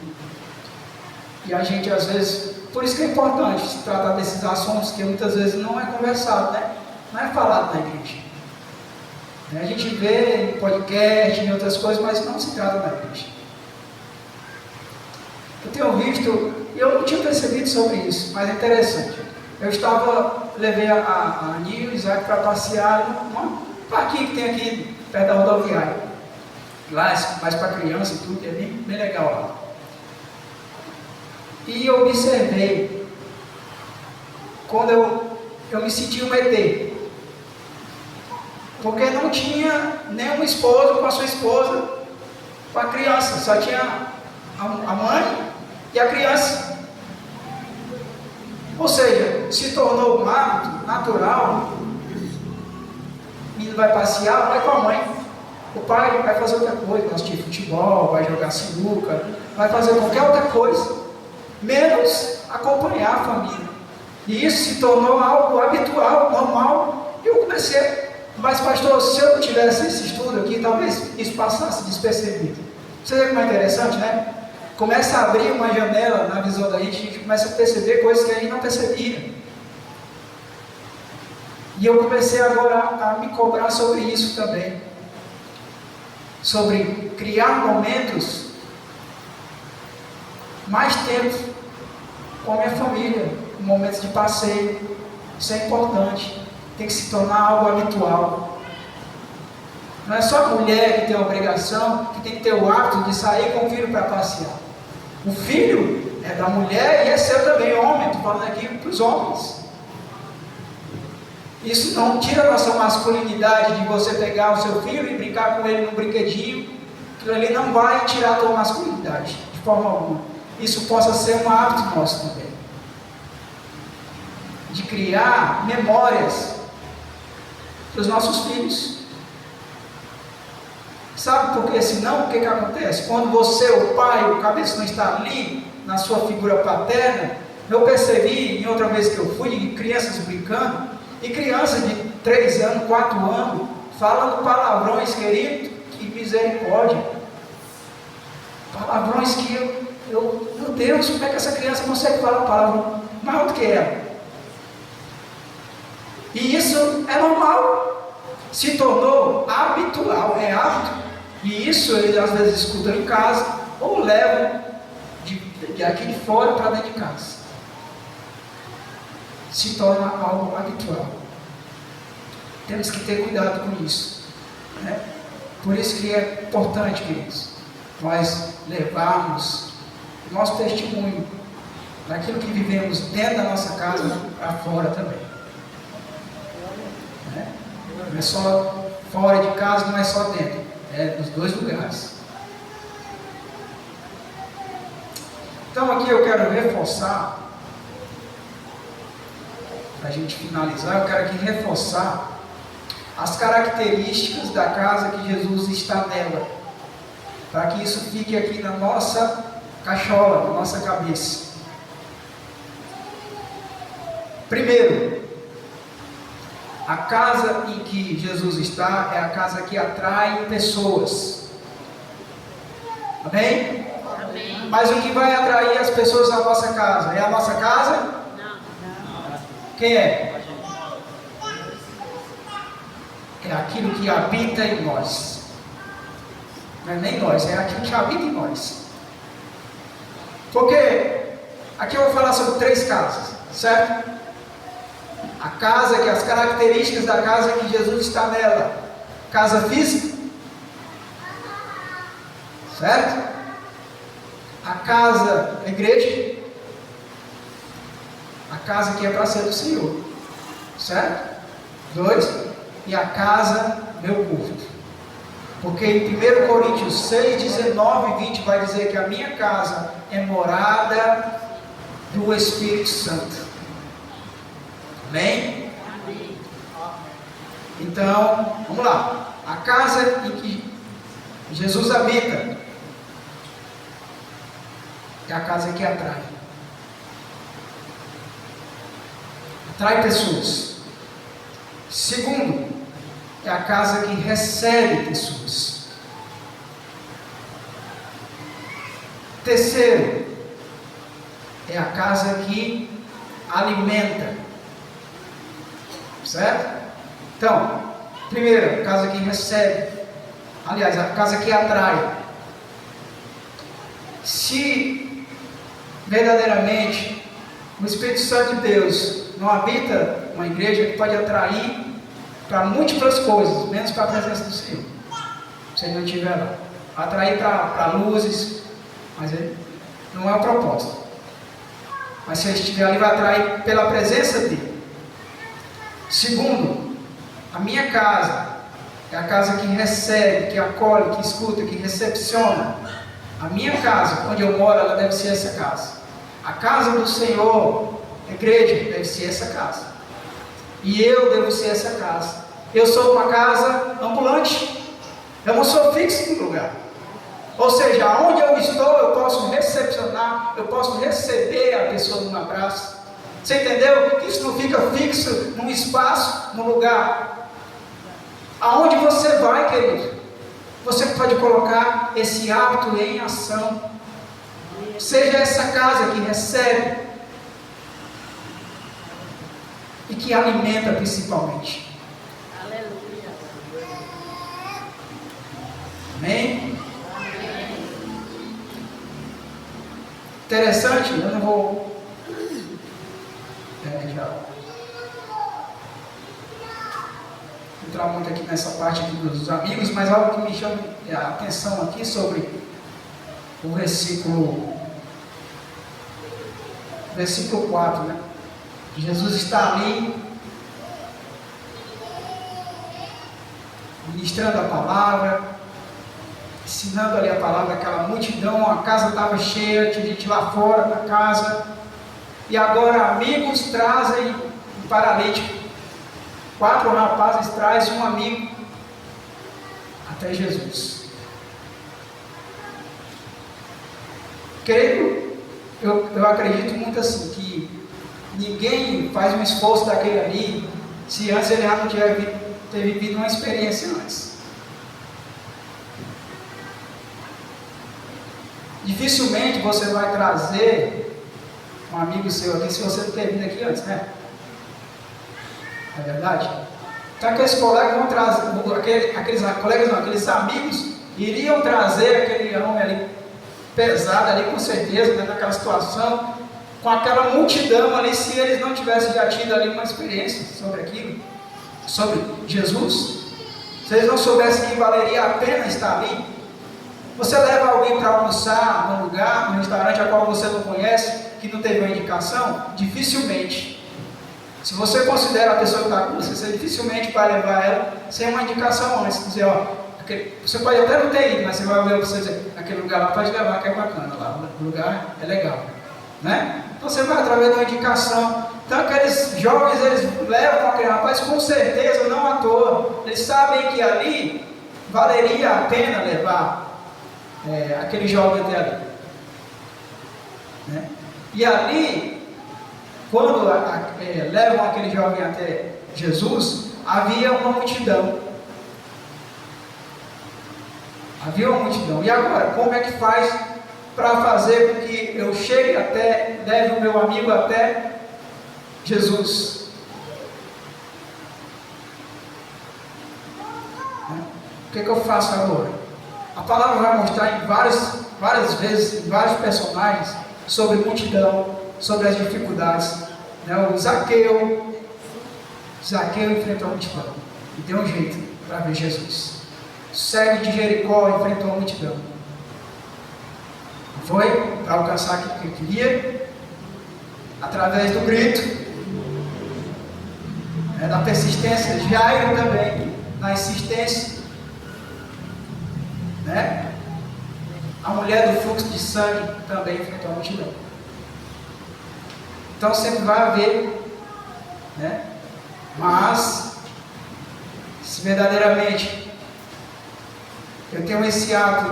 E a gente às vezes, por isso que é importante se tratar desses assuntos que muitas vezes não é conversado, né? Não é falado na igreja. A gente vê em podcast, em outras coisas, mas não se trata na igreja. Eu tenho visto, e eu não tinha percebido sobre isso, mas é interessante. Eu levei a Aninha e o Isaac para passear num parquinho que tem aqui perto da rodoviária. Lá é mais para criança e tudo, é bem legal lá. E eu observei, quando eu me senti um ET. Porque não tinha nenhum esposo com a sua esposa, com a criança, só tinha a mãe e a criança. Ou seja, se tornou um hábito natural. O menino vai passear, vai com a mãe. O pai vai fazer outra coisa, vai assistir futebol, vai jogar sinuca, vai fazer qualquer outra coisa, menos acompanhar a família. E isso se tornou algo habitual, normal. E eu comecei, mas pastor, se eu não tivesse esse estudo aqui, talvez isso passasse despercebido. Você vê como é interessante, né? Começa a abrir uma janela na visão da gente, a gente começa a perceber coisas que a gente não percebia. E eu comecei agora a me cobrar sobre isso também. Sobre criar momentos, mais tempo com a minha família, momentos de passeio. Isso é importante, tem que se tornar algo habitual. Não é só a mulher que tem a obrigação, que tem que ter o hábito de sair com o filho para passear. O filho é da mulher e é seu também, homem. Estou falando aqui para os homens. Isso não tira a nossa masculinidade de você pegar o seu filho e brincar com ele num brinquedinho. Aquilo ali não vai tirar a tua masculinidade, de forma alguma. Isso possa ser um hábito nosso também. De criar memórias para os nossos filhos. Sabe por quê? Senão, o que acontece? Quando você, o pai, o cabeça não está ali, na sua figura paterna, eu percebi, em outra vez que eu fui, de crianças brincando, e crianças de 3 anos, 4 anos, falando palavrões, querido, que misericórdia. Palavrões que meu Deus, como é que essa criança consegue falar palavrão maior do que ela? E isso é normal, se tornou habitual, é hábito. E isso eles às vezes escutam em casa, ou levam de aqui de fora para dentro de casa. Se torna algo habitual. Temos que ter cuidado com isso, né? Por isso que é importante, queridos, nós levarmos o nosso testemunho daquilo que vivemos dentro da nossa casa para fora também, né? Não é só fora de casa, não é só dentro, é nos dois lugares. Então aqui eu quero reforçar, para a gente finalizar, eu quero aqui reforçar as características da casa que Jesus está nela, para que isso fique aqui na nossa cachola, na nossa cabeça. Primeiro, a casa em que Jesus está é a casa que atrai pessoas. Amém? Amém. Mas o que vai atrair as pessoas à nossa casa? É a nossa casa? Não. Quem é? É aquilo que habita em nós. Não é nem nós, é aquilo que habita em nós. Porque aqui eu vou falar sobre 3 casas, certo? A casa, que as características da casa que Jesus está nela. Casa física, certo? A casa, a igreja. A casa que é para ser do Senhor, certo? 2. E a casa, meu culto. Porque em 1 Coríntios 6, 19 e 20 vai dizer que a minha casa é morada do Espírito Santo. Amém? Amém. Então, vamos lá. A casa em que Jesus habita é a casa que atrai. Atrai pessoas. Segundo, é a casa que recebe pessoas. Terceiro, é a casa que alimenta. Certo? Então, primeiro, a casa que recebe. Aliás, a casa que atrai. Se verdadeiramente o Espírito Santo de Deus não habita uma igreja, que pode atrair para múltiplas coisas, menos para a presença do Senhor. Se ele não estiver lá. Atrair para luzes, mas ele não é o propósito. Mas se ele estiver ali, vai atrair pela presença dele. Segundo, a minha casa é a casa que recebe, que acolhe, que escuta, que recepciona. A minha casa, onde eu moro, ela deve ser essa casa. A casa do Senhor, a igreja, deve ser essa casa. E eu devo ser essa casa. Eu sou uma casa ambulante. Eu não sou fixo no lugar. Ou seja, onde eu estou, eu posso recepcionar, eu posso receber a pessoa num abraço. Você entendeu? Que isso não fica fixo num espaço, num lugar. Aonde você vai, querido? Você pode colocar esse hábito em ação. Seja essa casa que recebe e que alimenta principalmente. Aleluia. Amém? Interessante, eu não vou entrar muito aqui nessa parte aqui dos amigos, mas algo que me chama a atenção aqui sobre o versículo 4, né? Jesus está ali ministrando a palavra, ensinando ali a palavra, aquela multidão, a casa estava cheia, tinha gente lá fora da casa, e agora amigos trazem um paralítico. 4 rapazes trazem um amigo até Jesus. Querido, eu acredito muito assim, que ninguém faz um esforço daquele ali, se antes ele já não ter vivido uma experiência antes. Dificilmente você vai trazer um amigo seu aqui se você não ter vindo aqui antes, né? Não é verdade? Então aqueles colegas vão trazer, aqueles amigos iriam trazer aquele homem ali pesado ali, com certeza, né, naquela situação, com aquela multidão ali, se eles não tivessem já tido ali uma experiência sobre aquilo, sobre Jesus, se eles não soubessem que valeria a pena estar ali. Você leva alguém para almoçar num lugar, num restaurante a qual você não conhece, que não teve uma indicação, dificilmente. Se você considera a pessoa que está com você, dificilmente vai levar ela sem uma indicação antes, dizer, ó, Você pode até não ter ido, mas você vai ver você dizer, aquele lugar lá pode levar, que é bacana lá, o lugar é legal, né? Então você vai através de uma indicação. Então aqueles jovens, eles levam aquele rapaz com certeza, não à toa. Eles sabem que ali valeria a pena levar aquele jovem até ali, né? E ali, quando levam aquele jovem até Jesus, havia uma multidão. Havia uma multidão. E agora, como é que faz para fazer com que eu chegue até, leve o meu amigo até Jesus? O que eu faço agora? A palavra vai mostrar em várias vezes, em vários personagens, sobre multidão, sobre as dificuldades. Né? O Zaqueu enfrentou a multidão e deu um jeito para ver Jesus. O cego de Jericó enfrentou a multidão. Foi para alcançar aquilo que ele queria, através do grito, da persistência. Jairo também, na insistência, né? A mulher do fluxo de sangue também enfrentou a multidão. Então sempre vai haver, né? Mas, se verdadeiramente eu tenho esse ato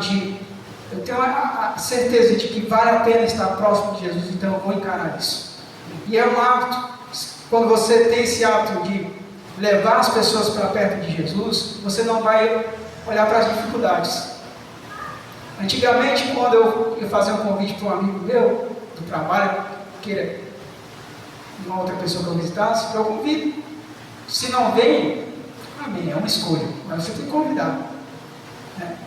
eu tenho a certeza de que vale a pena estar próximo de Jesus, então eu vou encarar isso. E é um hábito, quando você tem esse hábito de levar as pessoas para perto de Jesus, você não vai olhar para as dificuldades. Antigamente, quando eu ia fazer um convite para um amigo meu, do trabalho, que uma outra pessoa que eu visitasse, eu convido. Se não vem, amém, é uma escolha, mas você tem que convidar. Né?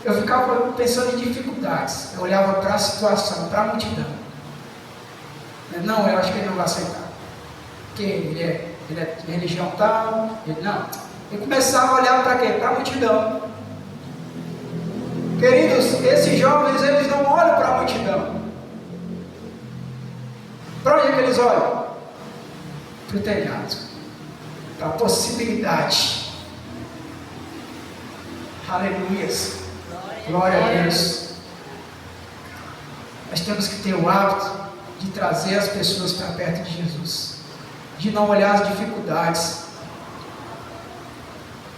Eu ficava pensando em dificuldades, eu olhava para a situação, para a multidão. Não, eu acho que ele não vai aceitar, porque ele é de religião tal, não. Eu começava a olhar para quê? Para a multidão. Queridos, esses jovens, eles não olham para a multidão. Para onde é que eles olham? Para o telhado, para a possibilidade. Aleluias. Glória a Deus. Nós temos que ter o hábito de trazer as pessoas para perto de Jesus, de não olhar as dificuldades,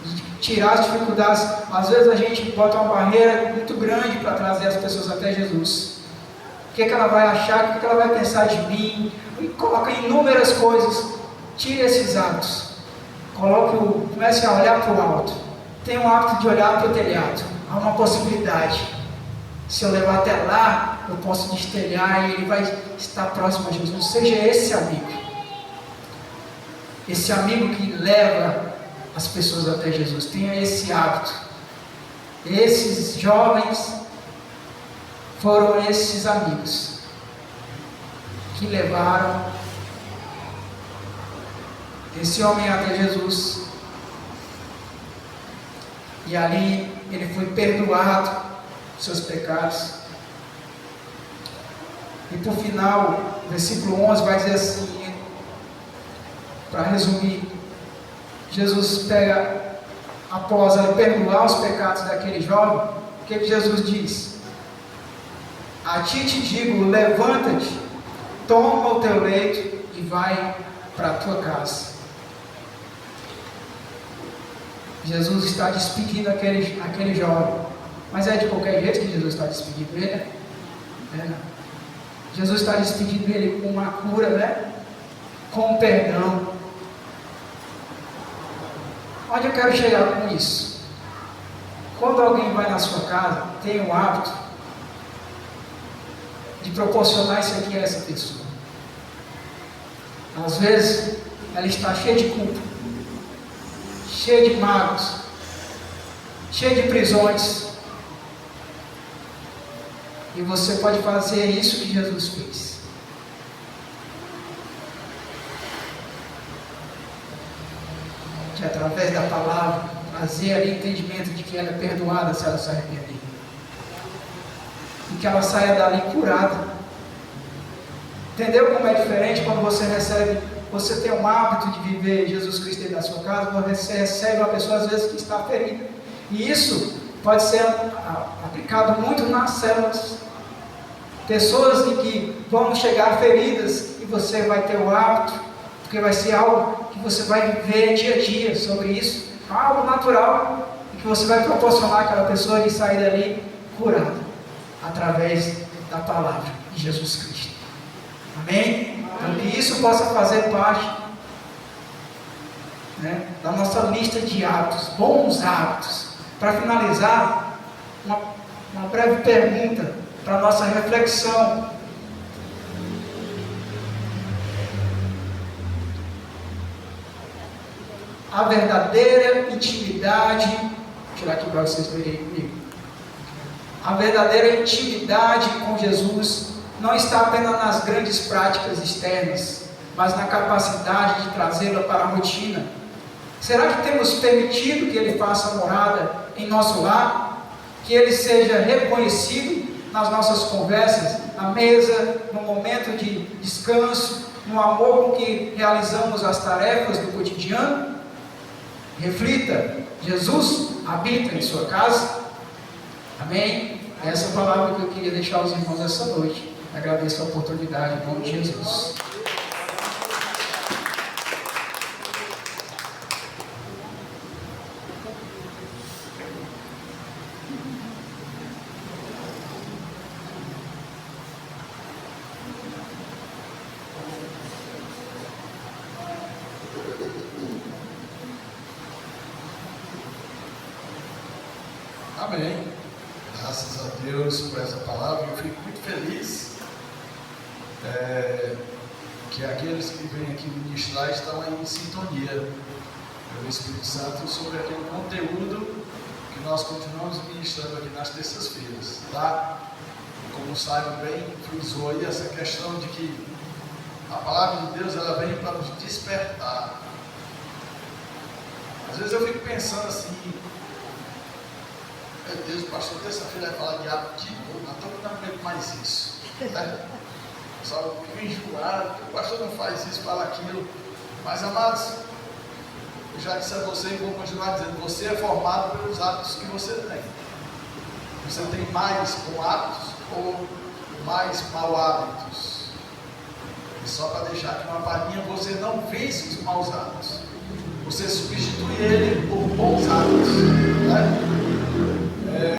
de tirar as dificuldades. Às vezes a gente bota uma barreira muito grande para trazer as pessoas até Jesus. O que ela vai achar, o que ela vai pensar de mim, e coloca inúmeras coisas. Tire esses hábitos, comece a olhar para o alto. Tenha o hábito de olhar para o telhado. Há uma possibilidade. Se eu levar até lá, eu posso destelhar e ele vai estar próximo a Jesus. Seja esse amigo. Esse amigo que leva as pessoas até Jesus. Tenha esse hábito. Esses jovens foram esses amigos que levaram esse homem até Jesus. E ali ele foi perdoado dos seus pecados. E por final, o versículo 11 vai dizer assim, para resumir, Jesus pega, após ele perdoar os pecados daquele jovem, o que Jesus diz? A ti te digo, levanta-te, toma o teu leito e vai para a tua casa. Jesus está despedindo aquele jovem. Mas é de qualquer jeito que Jesus está despedindo ele? Não. Jesus está despedindo ele com uma cura, né? Com perdão. Onde eu quero chegar com isso? Quando alguém vai na sua casa, tem o hábito de proporcionar isso aqui a essa pessoa. Às vezes, ela está cheia de culpa, cheia de mágoas, cheia de prisões. E você pode fazer isso que Jesus fez. Que através da palavra, trazer ali entendimento de que ela é perdoada se ela se arrepender. E que ela saia dali curada. Entendeu como é diferente quando você recebe, você tem um hábito de viver Jesus Cristo dentro da sua casa, você recebe uma pessoa às vezes que está ferida. E isso pode ser aplicado muito nas células. Pessoas em que vão chegar feridas e você vai ter o hábito, porque vai ser algo que você vai viver dia a dia sobre isso, algo natural, e que você vai proporcionar àquela pessoa de sair dali curada, através da palavra de Jesus Cristo. Amém? Então que isso possa fazer parte, né, da nossa lista de hábitos, bons hábitos. Para finalizar, uma breve pergunta para nossa reflexão. A verdadeira intimidade, vou tirar aqui para vocês verem comigo. A verdadeira intimidade com Jesus não está apenas nas grandes práticas externas, mas na capacidade de trazê-la para a rotina. Será que temos permitido que Ele faça morada em nosso lar? Que Ele seja reconhecido nas nossas conversas, na mesa, no momento de descanso, no amor com que realizamos as tarefas do cotidiano? Reflita, Jesus habita em sua casa? Amém? Essa é a palavra que eu queria deixar aos irmãos essa noite. Agradeço a oportunidade, em nome de Jesus. Amém. Graças a Deus por essa palavra. Eu fico muito feliz que aqueles que vêm aqui ministrar estão aí em sintonia pelo Espírito Santo sobre aquele conteúdo que nós continuamos ministrando aqui nas terças-feiras, tá? Como o Simon bem frisou aí, essa questão de que a palavra de Deus ela vem para nos despertar. Às vezes eu fico pensando assim: meu Deus, o pastor terça-feira vai falar de hábito de novo, não estou não aguento mais isso. Né? Só fico enjoado, o pastor não faz isso, fala aquilo. Mas, amados, eu já disse a você e vou continuar dizendo: você é formado pelos hábitos que você tem. Você tem mais bons hábitos ou mais maus hábitos? E só para deixar aqui uma palhinha, você não vence os maus hábitos. Você substitui ele por bons hábitos. Né?